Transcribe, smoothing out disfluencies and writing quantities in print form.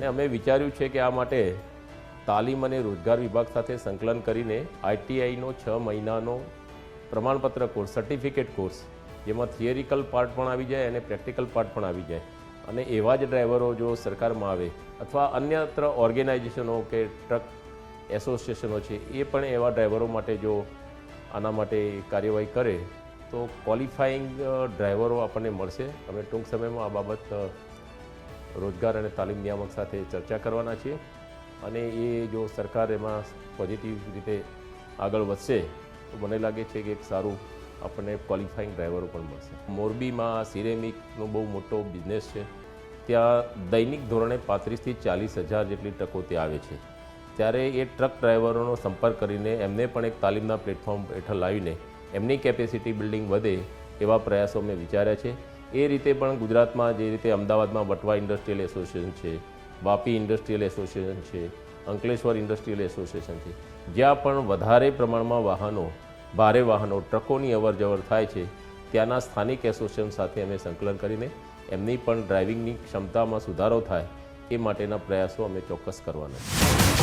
અને અમે વિચાર્યું છે કે આ માટે તાલીમ અને રોજગાર વિભાગ સાથે સંકલન કરીને આઈટીઆઈનો 6 મહિનાનો પ્રમાણપત્ર કોર્સ, સર્ટિફિકેટ કોર્સ, જેમાં થિયરિકલ પાર્ટ પણ આવી જાય અને પ્રેક્ટિકલ પાર્ટ પણ આવી જાય, અને એવા જ ડ્રાઈવરો જો સરકારમાં આવે અથવા અન્યત્ર ઓર્ગેનાઇઝેશનો કે ટ્રક એસોસિએશનો છે એ પણ એવા ડ્રાઈવરો માટે જો આના માટે કાર્યવાહી કરે તો ક્વોલિફાઈંગ ડ્રાઈવરો આપણને મળશે. અમે ટૂંક સમયમાં આ બાબત રોજગાર અને તાલીમ નિયામક સાથે ચર્ચા કરવાના છીએ, અને એ જો સરકાર એમાં પોઝિટિવ રીતે આગળ વધશે તો મને લાગે છે કે એક સારું આપણને ક્વોલિફાઈંગ ડ્રાઈવરો પણ મળશે. મોરબીમાં સિરેમિકનો બહુ મોટો બિઝનેસ છે. ત્યાં દૈનિક ધોરણે 35,000 થી 40,000 જેટલી ટ્રકો ત્યાં આવે છે. ત્યારે એ ટ્રક ડ્રાઈવરોનો સંપર્ક કરીને એમને પણ એક તાલીમના પ્લેટફોર્મ હેઠળ લાવીને એમની કેપેસિટી બિલ્ડિંગ વધે એવા પ્રયાસો મેં વિચાર્યા છે. એ રીતે પણ ગુજરાતમાં જે રીતે અમદાવાદમાં વટવા ઇન્ડસ્ટ્રીયલ એસોસિએશન છે, વાપી ઇન્ડસ્ટ્રીયલ એસોસિએશન છે, અંકલેશ્વર ઇન્ડસ્ટ્રીયલ એસોસિએશન છે, જ્યાં પણ વધારે પ્રમાણમાં વાહનો, ભારે વાહનો, ટ્રકોની અવરજવર થાય છે, ત્યાંના સ્થાનિક એસોસિએશન સાથે અમે સંકલન કરીને એમની પણ ડ્રાઇવિંગની ક્ષમતામાં સુધારો થાય એ માટેના પ્રયાસો અમે ચોક્કસ કરવાના છે.